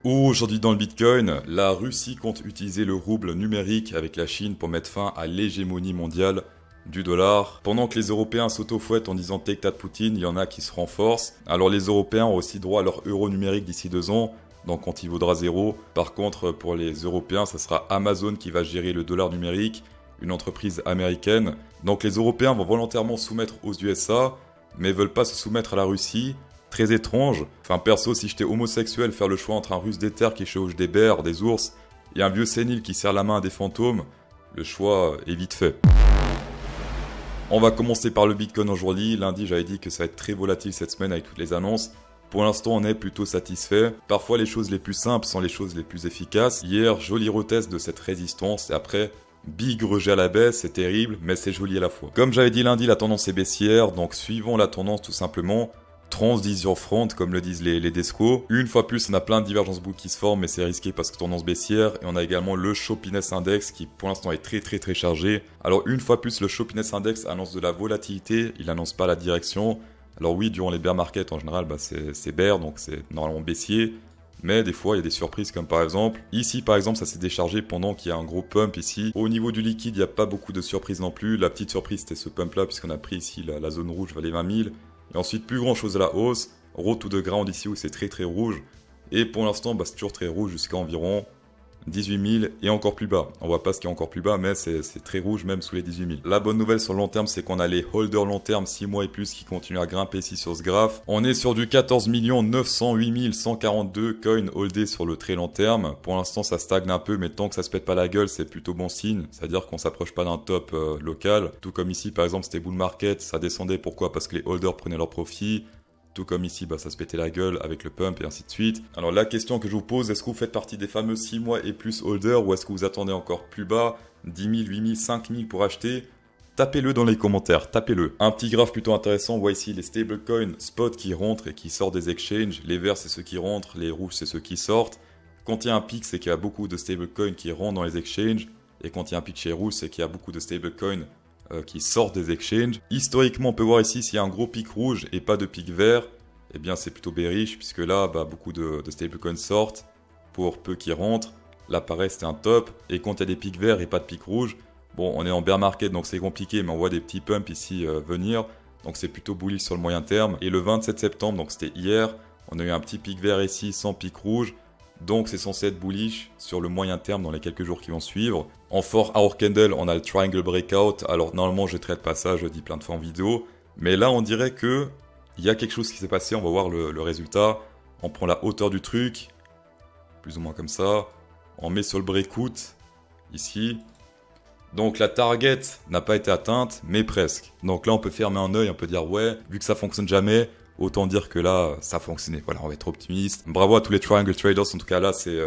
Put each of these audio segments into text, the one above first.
Aujourd'hui dans le Bitcoin, la Russie compte utiliser le rouble numérique avec la Chine pour mettre fin à l'hégémonie mondiale du dollar. Pendant que les Européens s'auto-fouettent en disant Take that Poutine, il y en a qui se renforcent. Alors les Européens ont aussi droit à leur euro numérique d'ici 2 ans, donc quand il vaudra 0. Par contre, pour les Européens, ça sera Amazon qui va gérer le dollar numérique, une entreprise américaine. Donc les Européens vont volontairement se soumettre aux USA, mais veulent pas se soumettre à la Russie. Très étrange. Enfin perso, si j'étais homosexuel, faire le choix entre un russe d'éther qui chevauche des bers, des ours, et un vieux sénile qui serre la main à des fantômes, le choix est vite fait. On va commencer par le Bitcoin aujourd'hui. Lundi, j'avais dit que ça va être très volatile cette semaine avec toutes les annonces. Pour l'instant, on est plutôt satisfait. Parfois, les choses les plus simples sont les choses les plus efficaces. Hier, joli retest de cette résistance, et après, big rejet à la baisse, c'est terrible, mais c'est joli à la fois. Comme j'avais dit lundi, la tendance est baissière, donc suivons la tendance tout simplement. Transition front, comme le disent les descos. Une fois plus, on a plein de divergences boules qui se forment, mais c'est risqué parce que tendance baissière. Et on a également le Shoppiness Index qui, pour l'instant, est très chargé. Alors, une fois plus, le Shoppiness Index annonce de la volatilité. Il n'annonce pas la direction. Alors oui, durant les bear markets, en général, c'est bear, donc c'est normalement baissier. Mais des fois, il y a des surprises comme par exemple, ici par exemple, ça s'est déchargé pendant qu'il y a un gros pump ici. Au niveau du liquide, il n'y a pas beaucoup de surprises non plus. La petite surprise, c'était ce pump là, puisqu'on a pris ici la zone rouge vers les 20 000. Et ensuite, plus grand chose à la hausse. Road to the ground ici où c'est très rouge. Et pour l'instant, c'est toujours très rouge jusqu'à environ 18 000 et encore plus bas. On voit pas ce qui est encore plus bas, mais c'est très rouge même sous les 18 000. La bonne nouvelle sur le long terme, c'est qu'on a les holders long terme 6 mois et plus qui continuent à grimper ici sur ce graphe. On est sur du 14 908 142 coins holdés sur le très long terme. Pour l'instant, ça stagne un peu, mais tant que ça se pète pas la gueule, c'est plutôt bon signe. C'est-à-dire qu'on s'approche pas d'un top local. Tout comme ici, par exemple, c'était bull market, ça descendait. Pourquoi? Parce que les holders prenaient leur profit. Tout comme ici, ça se pétait la gueule avec le pump et ainsi de suite. Alors la question que je vous pose, est-ce que vous faites partie des fameux 6 mois et plus holders ou est-ce que vous attendez encore plus bas, 10 000, 8 000, 5 000 pour acheter? Tapez-le dans les commentaires, tapez-le. Un petit graphe plutôt intéressant, on voit ici les stablecoins spot qui rentrent et qui sortent des exchanges. Les verts, c'est ceux qui rentrent, les rouges, c'est ceux qui sortent. Quand il y a un pic, c'est qu'il y a beaucoup de stablecoins qui rentrent dans les exchanges. Et quand il y a un pic chez rouge, c'est qu'il y a beaucoup de stablecoins qui sortent des exchanges. Historiquement, on peut voir ici s'il y a un gros pic rouge et pas de pic vert, eh bien c'est plutôt bearish puisque là, beaucoup de stablecoins sortent pour peu qui rentrent. Là, pareil, c'était un top. Et quand il y a des pics verts et pas de pics rouges, bon, on est en bear market donc c'est compliqué, mais on voit des petits pumps ici venir. Donc c'est plutôt bullish sur le moyen terme. Et le 27 septembre, donc c'était hier, on a eu un petit pic vert ici sans pic rouge. Donc c'est censé être bullish sur le moyen terme dans les quelques jours qui vont suivre. En 4 hour candle, on a le triangle breakout. Alors normalement je traite pas ça, je dis plein de fois en vidéo. Mais là on dirait que il y a quelque chose qui s'est passé, on va voir le résultat. On prend la hauteur du truc, plus ou moins comme ça. On met sur le breakout, ici. Donc la target n'a pas été atteinte, mais presque. Donc là on peut fermer un œil, on peut dire ouais, vu que ça fonctionne jamais, autant dire que là, ça a fonctionné. Voilà, on va être optimiste. Bravo à tous les triangle traders, en tout cas là, c'est...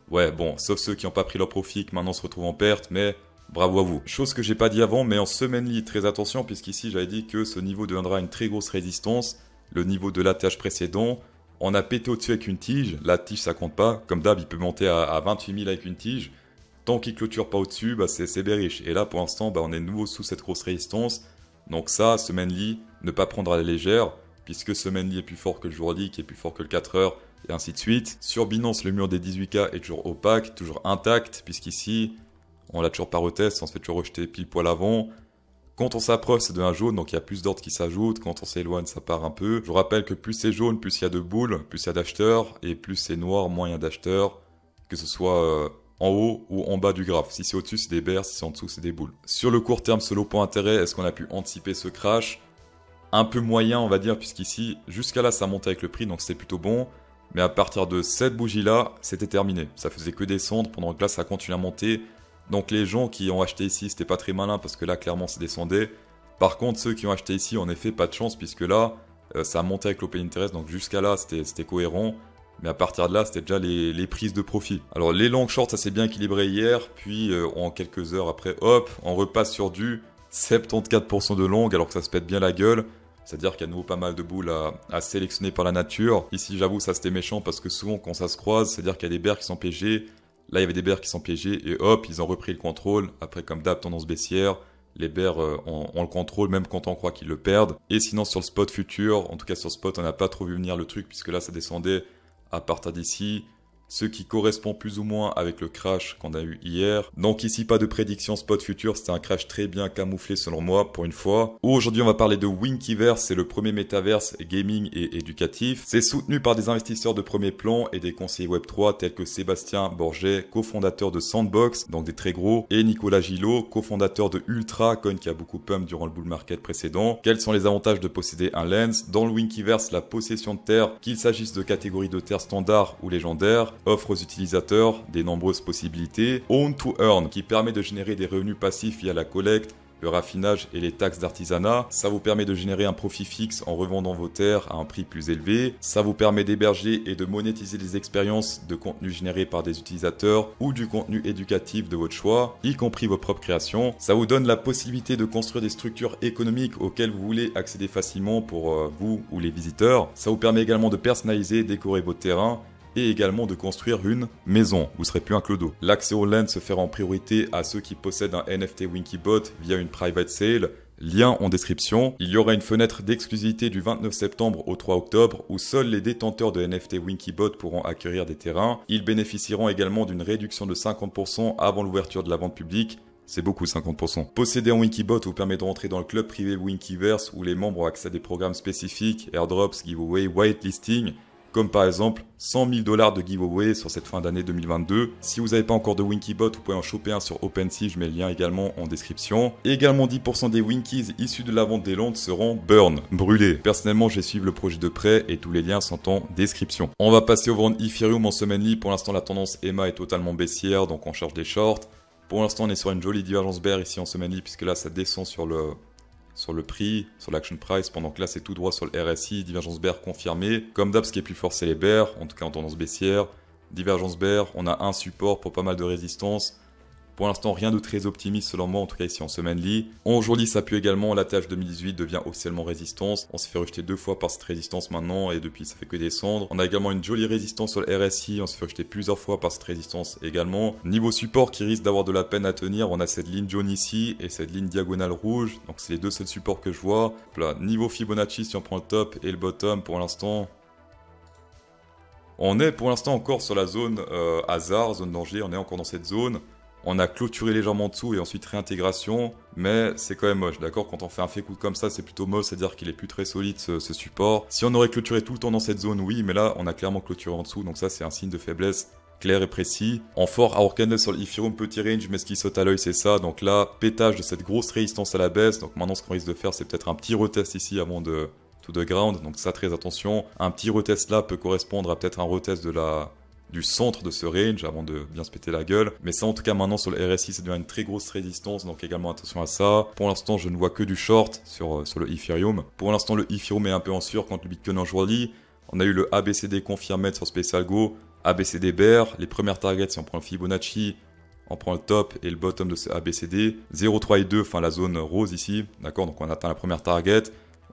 Ouais, bon, sauf ceux qui n'ont pas pris leur profit, qui maintenant se retrouvent en perte, mais bravo à vous. Chose que j'ai pas dit avant, mais en semaine-lit, très attention, puisqu'ici, j'avais dit que ce niveau deviendra une très grosse résistance. Le niveau de l'ATH précédent, on a pété au-dessus avec une tige. La tige, ça compte pas. Comme d'hab, il peut monter à 28 000 avec une tige. Tant qu'il clôture pas au-dessus, c'est bearish. Et là, pour l'instant, on est de nouveau sous cette grosse résistance. Donc ça, semaine-lit, ne pas prendre à la légère, puisque semaine-lit est plus fort que le jour-lit, qui est plus fort que le 4 heures, et ainsi de suite. Sur Binance, le mur des 18K est toujours opaque, toujours intact, puisqu'ici, on l'a toujours pas retest, on se fait toujours rejeter pile poil avant. Quand on s'approche, c'est de un jaune, donc il y a plus d'ordres qui s'ajoutent. Quand on s'éloigne, ça part un peu. Je vous rappelle que plus c'est jaune, plus il y a de boules, plus il y a d'acheteurs, et plus c'est noir, moins il y a d'acheteurs, que ce soit en haut ou en bas du graphe. Si c'est au-dessus, c'est des bears, si c'est en dessous, c'est des boules. Sur le court terme, ce low point d'intérêt, est-ce qu'on a pu anticiper ce crash? Un peu moyen, on va dire, puisqu'ici, jusqu'à là, ça montait avec le prix, donc c'était plutôt bon. Mais à partir de cette bougie-là, c'était terminé. Ça faisait que descendre, pendant que là, ça continue à monter. Donc les gens qui ont acheté ici, c'était pas très malin, parce que là, clairement, ça descendait. Par contre, ceux qui ont acheté ici, en effet, pas de chance, puisque là, ça a monté avec l'open interest, donc jusqu'à là, c'était cohérent. Mais à partir de là, c'était déjà les prises de profit. Alors les long shorts, ça s'est bien équilibré hier, puis en quelques heures après, hop, on repasse sur du 74% de long, alors que ça se pète bien la gueule. C'est-à-dire qu'il y a de nouveau pas mal de boules à sélectionner par la nature. Ici, j'avoue, ça c'était méchant parce que souvent, quand ça se croise, c'est-à-dire qu'il y a des bears qui sont piégés. Là, il y avait des bears qui sont piégés et hop, ils ont repris le contrôle. Après, comme d'hab, tendance baissière, les bears ont le contrôle même quand on croit qu'ils le perdent. Et sinon, sur le spot futur, en tout cas sur le spot, on n'a pas trop vu venir le truc puisque là, ça descendait à partir d'ici. ce qui correspond plus ou moins avec le crash qu'on a eu hier. Donc ici pas de prédiction spot future, c'était un crash très bien camouflé selon moi pour une fois. Aujourd'hui on va parler de Winkiverse, c'est le premier métaverse gaming et éducatif. C'est soutenu par des investisseurs de premier plan et des conseillers Web3 tels que Sébastien Borget, cofondateur de Sandbox, donc des très gros, et Nicolas Gillot, cofondateur de Ultra, coin qui a beaucoup pump durant le bull market précédent. Quels sont les avantages de posséder un Lens? Dans le Winkiverse, la possession de terre, qu'il s'agisse de catégories de terre standard ou légendaire, offre aux utilisateurs des nombreuses possibilités. Own to Earn, qui permet de générer des revenus passifs via la collecte, le raffinage et les taxes d'artisanat. Ça vous permet de générer un profit fixe en revendant vos terres à un prix plus élevé. Ça vous permet d'héberger et de monétiser les expériences de contenu généré par des utilisateurs ou du contenu éducatif de votre choix, y compris vos propres créations. Ça vous donne la possibilité de construire des structures économiques auxquelles vous voulez accéder facilement pour vous ou les visiteurs. Ça vous permet également de personnaliser et décorer vos terrains et également de construire une maison. Vous serez plus un clodo. L'accès au land se fera en priorité à ceux qui possèdent un NFT Winkibot via une private sale. Lien en description. Il y aura une fenêtre d'exclusivité du 29 septembre au 3 octobre où seuls les détenteurs de NFT Winkibot pourront acquérir des terrains. Ils bénéficieront également d'une réduction de 50% avant l'ouverture de la vente publique. C'est beaucoup 50%. Posséder un Winkibot vous permet de rentrer dans le club privé Winkiverse où les membres ont accès à des programmes spécifiques, airdrops, giveaway, whitelisting, comme par exemple 100 000 $ de giveaway sur cette fin d'année 2022. Si vous n'avez pas encore de Winkibot, vous pouvez en choper un sur OpenSea, je mets le lien également en description. Et également 10% des Winkies issus de la vente des landes seront burn, brûlés. Personnellement, je vais suivre le projet de près et tous les liens sont en description. On va passer au vente Ethereum en semaine. Pour l'instant, la tendance EMA est totalement baissière, donc on cherche des shorts. Pour l'instant, on est sur une jolie divergence bear ici en semaine puisque là, ça descend sur le prix, sur l'action price, pendant que là c'est tout droit sur le RSI, divergence bear confirmée. Comme d'hab, ce qui est plus fort c'est les bears, en tout cas en tendance baissière. Divergence bear, on a un support pour pas mal de résistance. Pour l'instant, rien de très optimiste selon moi, en tout cas ici en semaine. En jour ça pue également, la TH 2018 devient officiellement résistance. On s'est fait rejeter 2 fois par cette résistance maintenant et depuis ça fait que descendre. On a également une jolie résistance sur le RSI, on s'est fait rejeter plusieurs fois par cette résistance également. Niveau support qui risque d'avoir de la peine à tenir, on a cette ligne jaune ici et cette ligne diagonale rouge. Donc c'est les deux seuls supports que je vois. Là, niveau Fibonacci, si on prend le top et le bottom pour l'instant, on est pour l'instant encore sur la zone hasard, zone danger, on est encore dans cette zone. On a clôturé légèrement en dessous et ensuite réintégration, mais c'est quand même moche, d'accord? Quand on fait un fake out comme ça, c'est plutôt moche, c'est-à-dire qu'il est plus très solide ce support. Si on aurait clôturé tout le temps dans cette zone, oui, mais là, on a clairement clôturé en dessous, donc ça, c'est un signe de faiblesse clair et précis. En fort, Hour Candle sur l'Ethereum, petit range, mais ce qui saute à l'œil, c'est ça. Donc là, pétage de cette grosse résistance à la baisse. Donc maintenant, ce qu'on risque de faire, c'est peut-être un petit retest ici avant de to the ground, donc ça, très attention. Un petit retest là peut correspondre à peut-être un retest du centre de ce range avant de bien se péter la gueule. Mais ça, en tout cas, maintenant, sur le RSI, ça devient une très grosse résistance. Donc également, attention à ça. Pour l'instant, je ne vois que du short sur le Ethereum. Pour l'instant, le Ethereum est un peu en sueur contre le Bitcoin en journée. On a eu le ABCD confirmé sur Space Algo. ABCD bear. Les premières targets, si on prend le Fibonacci, on prend le top et le bottom de ce ABCD. 0,3 et 2, enfin la zone rose ici. D'accord, donc on atteint la première target.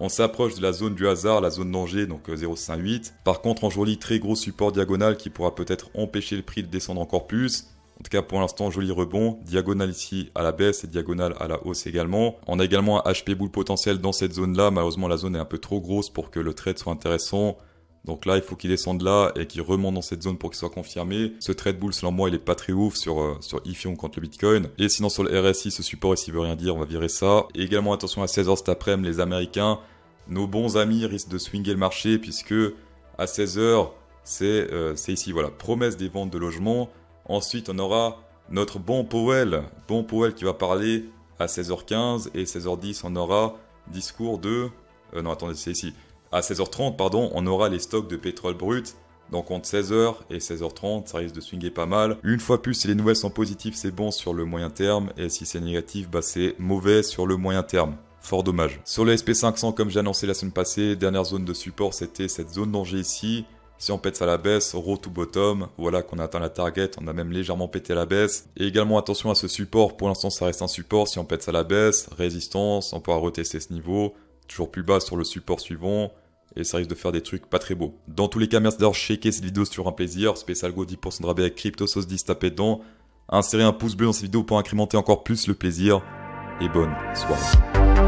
On s'approche de la zone du hasard, la zone danger, donc 0,58. Par contre, en joli, très gros support diagonal qui pourra peut-être empêcher le prix de descendre encore plus. En tout cas, pour l'instant, joli rebond. Diagonale ici à la baisse et diagonale à la hausse également. On a également un HP bull potentiel dans cette zone-là. Malheureusement, la zone est un peu trop grosse pour que le trade soit intéressant. Donc là, il faut qu'il descende là et qu'il remonte dans cette zone pour qu'il soit confirmé. Ce trade bull, selon moi, il est pas très ouf sur Ethereum contre le Bitcoin. Et sinon, sur le RSI, ce support ici veut rien dire, on va virer ça. Et également, attention à 16h cet après-midi, les Américains. Nos bons amis risquent de swinger le marché puisque à 16h, c'est ici, voilà, promesse des ventes de logements. Ensuite, on aura notre bon Powell qui va parler à 16h15 et 16h10, on aura discours de... non, attendez, c'est ici. À 16h30, pardon, on aura les stocks de pétrole brut. Donc entre 16h et 16h30, ça risque de swinger pas mal. Une fois plus, si les nouvelles sont positives, c'est bon sur le moyen terme. Et si c'est négatif, bah c'est mauvais sur le moyen terme. Fort dommage. Sur le SP500, comme j'ai annoncé la semaine passée, dernière zone de support, c'était cette zone danger ici. Si on pète ça à la baisse, row to bottom, voilà qu'on a atteint la target, on a même légèrement pété à la baisse. Et également attention à ce support, pour l'instant ça reste un support, si on pète ça à la baisse, résistance, on pourra retester ce niveau. Toujours plus bas sur le support suivant. Et ça risque de faire des trucs pas très beaux. Dans tous les cas, merci d'avoir checké cette vidéo, c'est toujours un plaisir. Spécial Go 10% de rabais avec Crypto Sauce 10, tapez dedans. Insérez un pouce bleu dans cette vidéo pour incrémenter encore plus le plaisir. Et bonne soirée.